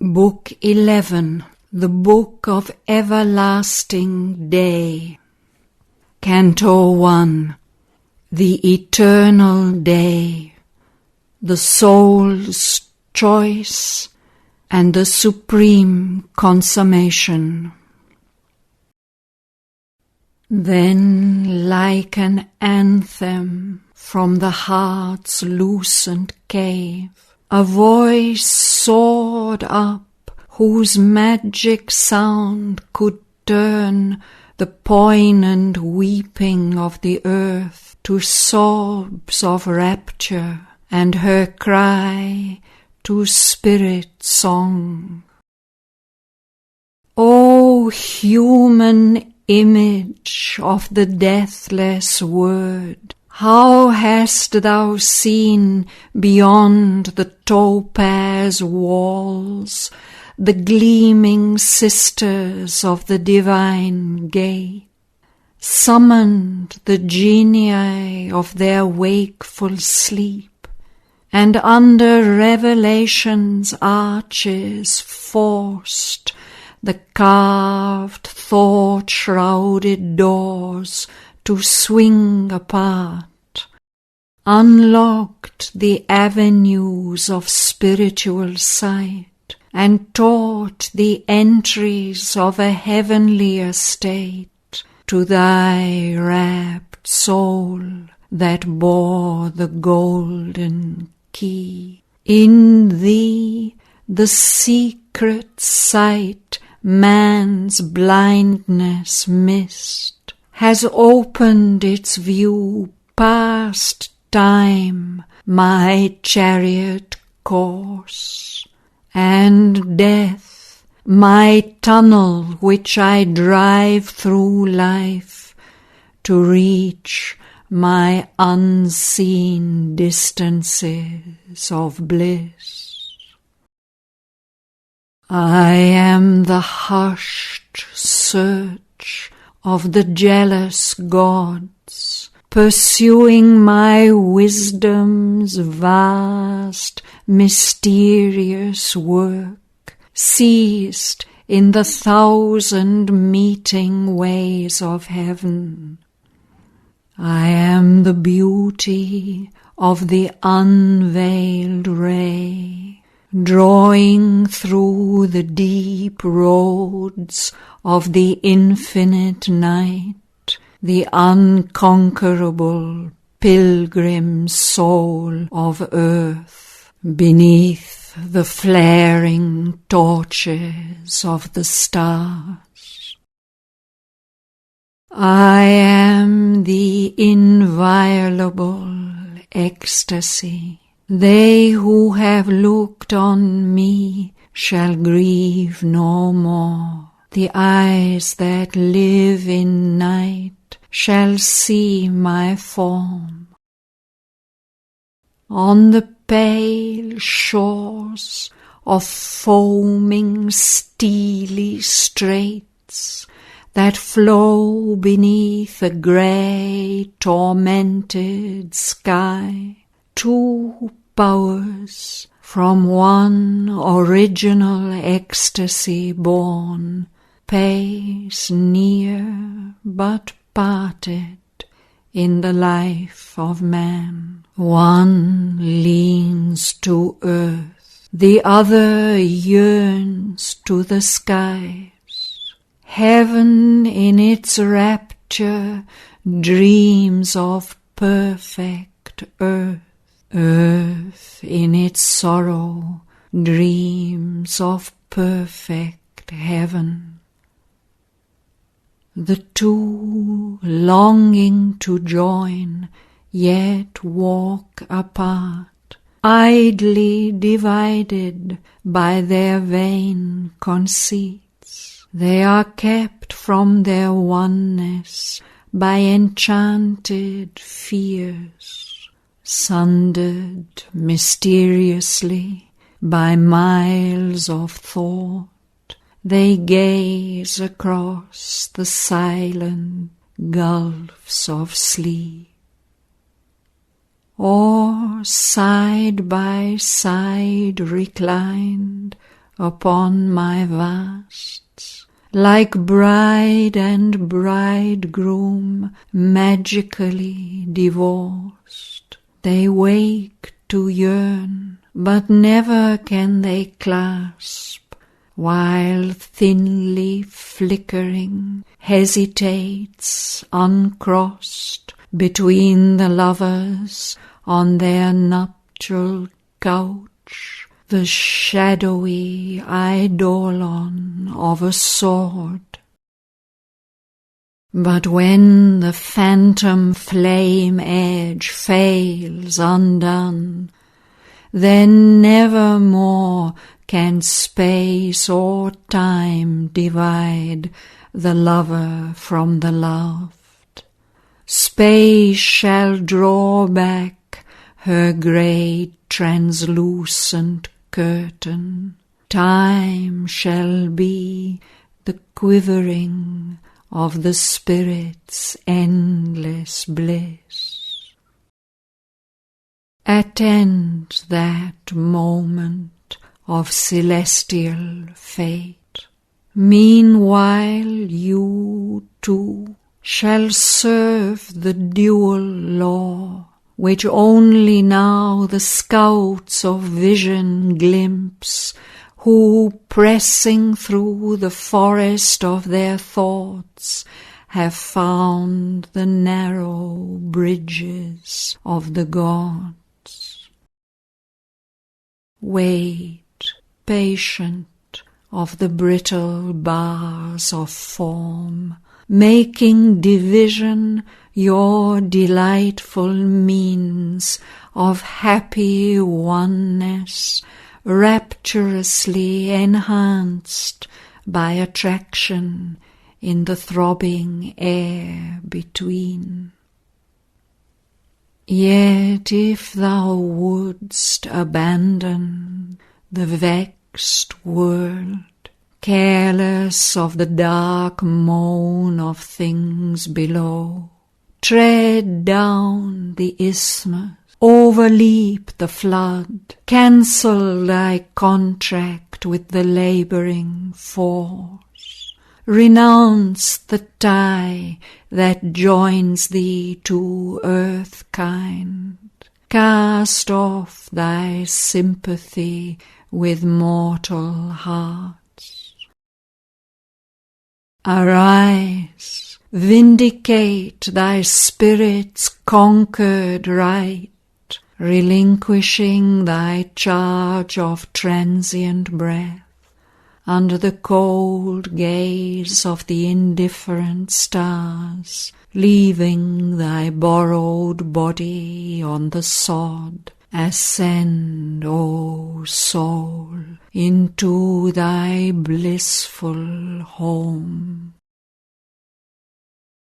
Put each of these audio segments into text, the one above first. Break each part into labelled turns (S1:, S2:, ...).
S1: Book 11. The Book of Everlasting Day. Canto 1. The Eternal Day, the Soul's Choice, and the Supreme Consummation. Then, like an anthem from the heart's lucent cave, a voice soared up, whose magic sound could turn the poignant weeping of the earth to sobs of rapture, and her cry to spirit song. O human image of the deathless Word, how hast thou seen beyond the topaz walls the gleaming sisters of the divine gate, summoned the genii of their wakeful sleep, and under revelation's arches forced the carved thought-shrouded doors to swing apart, unlocked the avenues of spiritual sight, and taught the entries of a heavenlier state to thy rapt soul that bore the golden key. In thee the secret sight man's blindness missed has opened its view past time, my chariot course, and death, my tunnel which I drive through life to reach my unseen distances of bliss. I am the hushed search of the jealous gods, pursuing my wisdom's vast, mysterious work, seized in the thousand meeting ways of heaven. I am the beauty of the unveiled ray, drawing through the deep roads of the infinite night, the unconquerable pilgrim soul of earth, beneath the flaring torches of the stars. I am the inviolable ecstasy. They who have looked on me shall grieve no more. The eyes that live in night shall see my form. On the pale shores of foaming steely straits that flow beneath a grey tormented sky, two powers from one original ecstasy born pace near but parted in the life of man. One leans to earth, the other yearns to the skies. Heaven in its rapture dreams of perfect earth. Earth in its sorrow dreams of perfect heaven. The two longing to join, yet walk apart, idly divided by their vain conceits. They are kept from their oneness by enchanted fears, sundered mysteriously by miles of thought. They gaze across the silent gulfs of sleep. Or side by side reclined, upon my vasts, like bride and bridegroom magically divorced. They wake to yearn, but never can they clasp, while thinly flickering hesitates uncrossed between the lovers on their nuptial couch the shadowy eidolon of a sword. But when the phantom flame edge fails undone, then never more can space or time divide the lover from the loved. Space shall draw back her grey translucent curtain. Time shall be the quivering of the spirit's endless bliss. Attend that moment of celestial fate. Meanwhile you too shall serve the dual law, which only now the scouts of vision glimpse, who, pressing through the forest of their thoughts, have found the narrow bridges of the gods. Wait, patient of the brittle bars of form, making division your delightful means of happy oneness, rapturously enhanced by attraction in the throbbing air between. Yet if thou wouldst abandon the vexed world, careless of the dark moan of things below, tread down the isthmus, overleap the flood, cancel thy contract with the labouring force, renounce the tie that joins thee to earth-kind, cast off thy sympathy with mortal hearts. Arise, vindicate thy spirit's conquered right, relinquishing thy charge of transient breath under the cold gaze of the indifferent stars, leaving thy borrowed body on the sod. Ascend, O soul, into thy blissful home.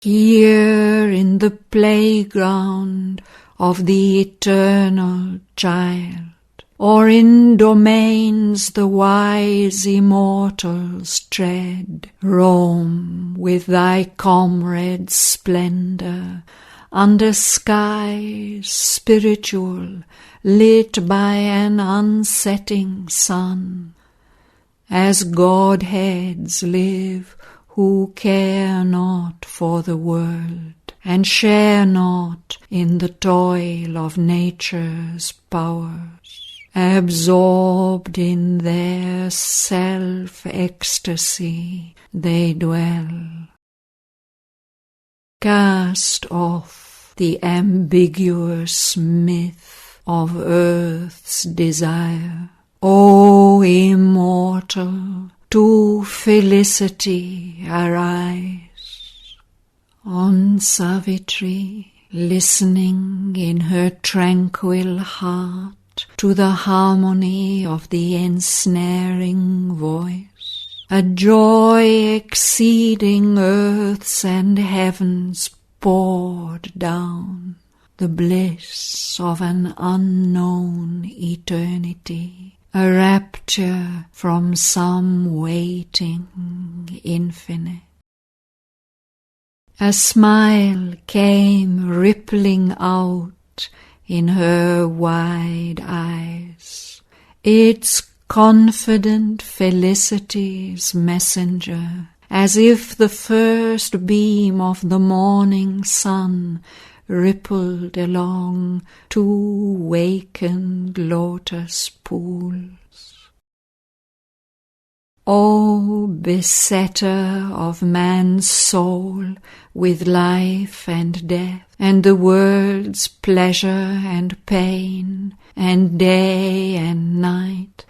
S1: Here in the playground of the eternal child, or in domains the wise immortals tread, roam with thy comrade's splendour under skies spiritual, lit by an unsetting sun, as Godheads live who care not for the world, and share not in the toil of nature's powers. Absorbed in their self-ecstasy they dwell. Cast off the ambiguous myth of earth's desire, O immortal, to felicity arise. On Savitri, listening in her tranquil heart to the harmony of the ensnaring voice, a joy exceeding earth's and heaven's poured down, the bliss of an unknown eternity, a rapture from some waiting infinite. A smile came rippling out in her wide eyes, its confident felicity's messenger, as if the first beam of the morning sun rippled along 2 wakened lotus pools. O besetter of man's soul with life and death, and the world's pleasure and pain, and day and night,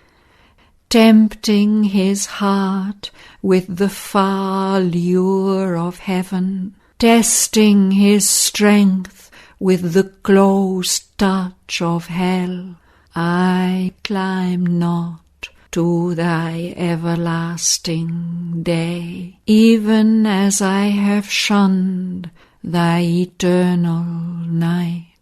S1: tempting his heart with the far lure of heaven, testing his strength with the close touch of hell, I climb not to thy everlasting day, even as I have shunned thy eternal night.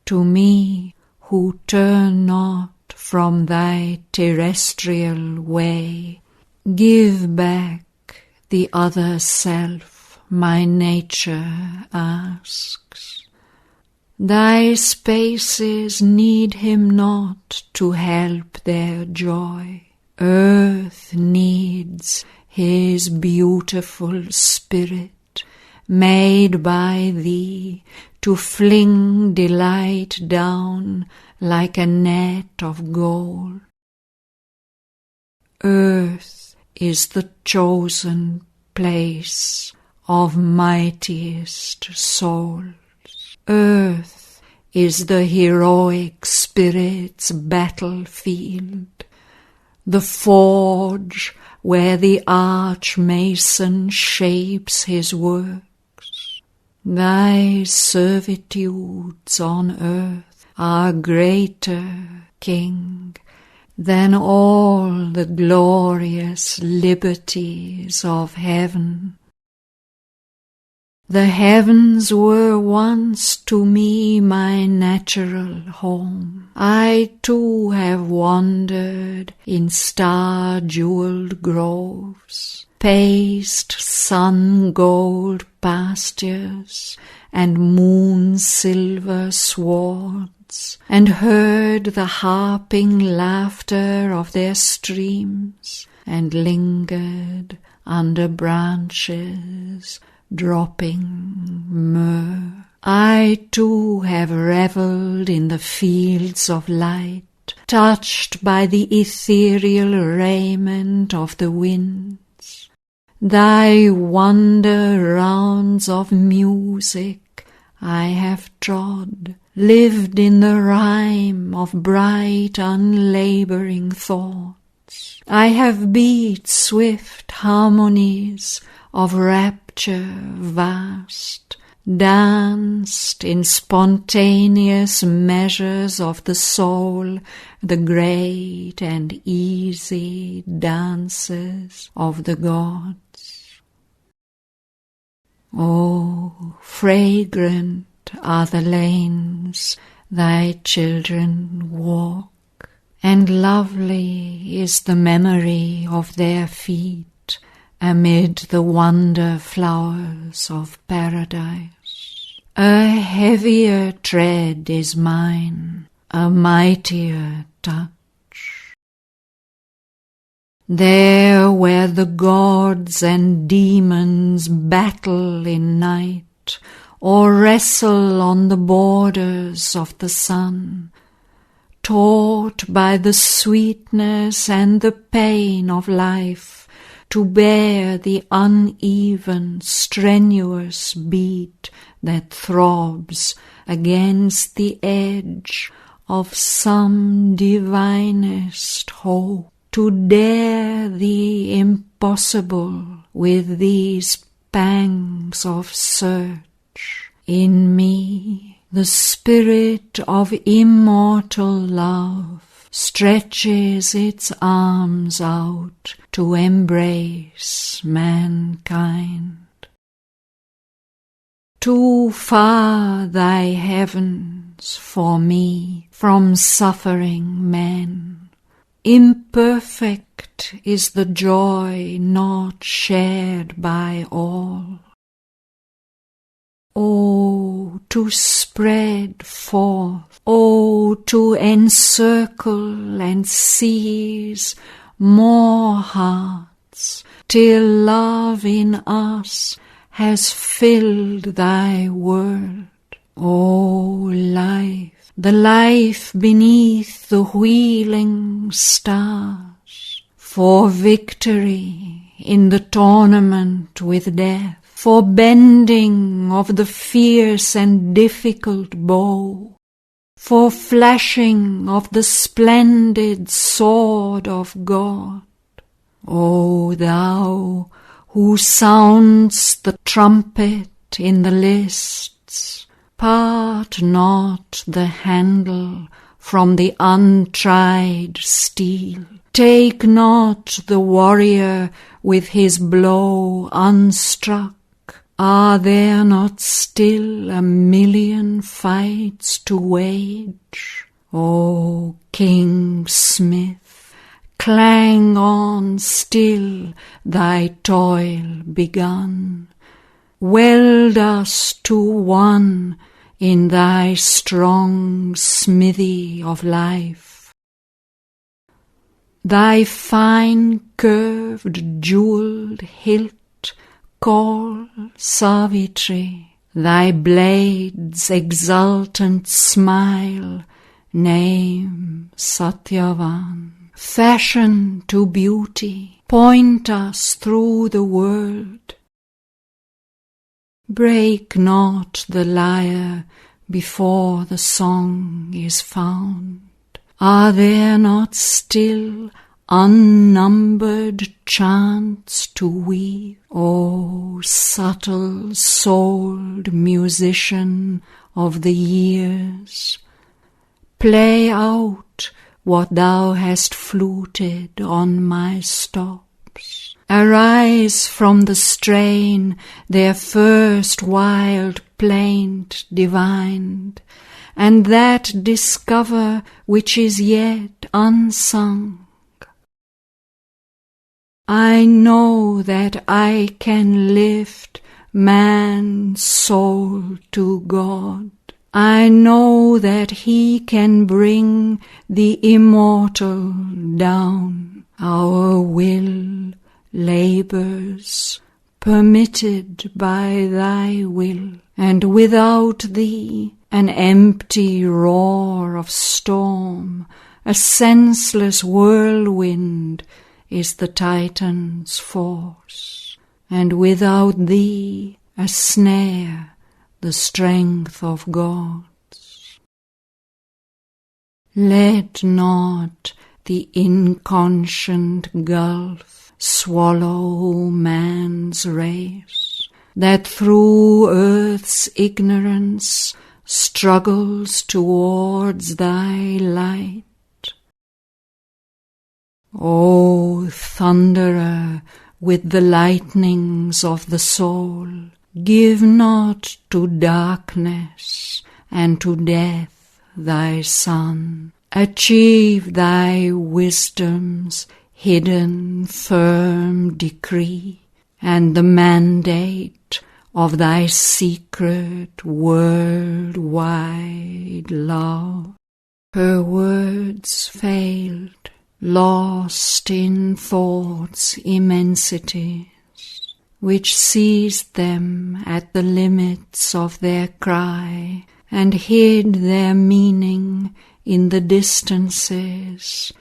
S1: To me, who turn not from thy terrestrial way, give back the other self my nature asks. Thy spaces need him not to help their joy. Earth needs his beautiful spirit, made by thee to fling delight down like a net of gold. Earth is the chosen place of mightiest souls. Earth is the heroic spirit's battlefield, the forge where the arch-mason shapes his works. Thy servitudes on earth are greater, King, than all the glorious liberties of heaven. The heavens were once to me my natural home. I too have wandered in star-jeweled groves, paced sun-gold pastures and moon-silver swards, and heard the harping laughter of their streams, and lingered under branches dropping myrrh. I too have revelled in the fields of light, touched by the ethereal raiment of the winds. Thy wonder rounds of music I have trod, lived in the rhyme of bright unlabouring thoughts. I have beat swift harmonies of rapture vast, danced in spontaneous measures of the soul, the great and easy dances of the gods. Oh, fragrant are the lanes thy children walk, and lovely is the memory of their feet amid the wonder flowers of paradise. A heavier tread is mine, a mightier touch. There where the gods and demons battle in night, or wrestle on the borders of the sun, taught by the sweetness and the pain of life, to bear the uneven, strenuous beat that throbs against the edge of some divinest hope, to dare the impossible with these pangs of search. In me, the spirit of immortal love stretches its arms out to embrace mankind. Too far thy heavens for me from suffering men. Imperfect is the joy not shared by all. Oh, to spread forth, oh, to encircle and seize more hearts, till love in us has filled thy world. O life, the life beneath the wheeling stars, for victory in the tournament with death, for bending of the fierce and difficult bow, for flashing of the splendid sword of God. O thou who soundst the trumpet in the lists, part not the handle from the untried steel. Take not the warrior with his blow unstruck. Are there not still 1,000,000 fights to wage? O King Smith, clang on still thy toil begun. Weld us to one in thy strong smithy of life. Thy fine curved jewelled hilt call Savitri, thy blade's exultant smile name Shraddhavan. Fashion to beauty, point us through the world. Break not the lyre before the song is found. Are there not still unnumbered chants to weave? O subtle-souled musician of the years, play out what thou hast fluted on my stops. Arise from the strain their first wild plaint divined, and that discover which is yet unsung. I know that I can lift man's soul to God. I know that he can bring the immortal down. Our will labours, permitted by thy will, and without thee an empty roar of storm, a senseless whirlwind is the Titan's force, and without thee a snare, the strength of gods. Let not the inconscient gulf swallow man's race, that through earth's ignorance struggles towards thy light. O thunderer with the lightnings of the soul, give not to darkness and to death thy son. Achieve thy wisdom's hidden firm decree, and the mandate of thy secret world-wide love. Her words failed, lost in thought's immensities, which seized them at the limits of their cry, and hid their meaning in the distances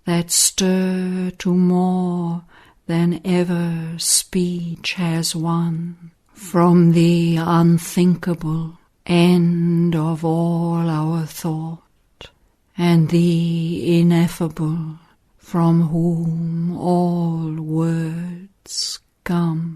S1: that stir to more than ever speech has won. From the unthinkable end of all our thought, and the ineffable from whom all words come.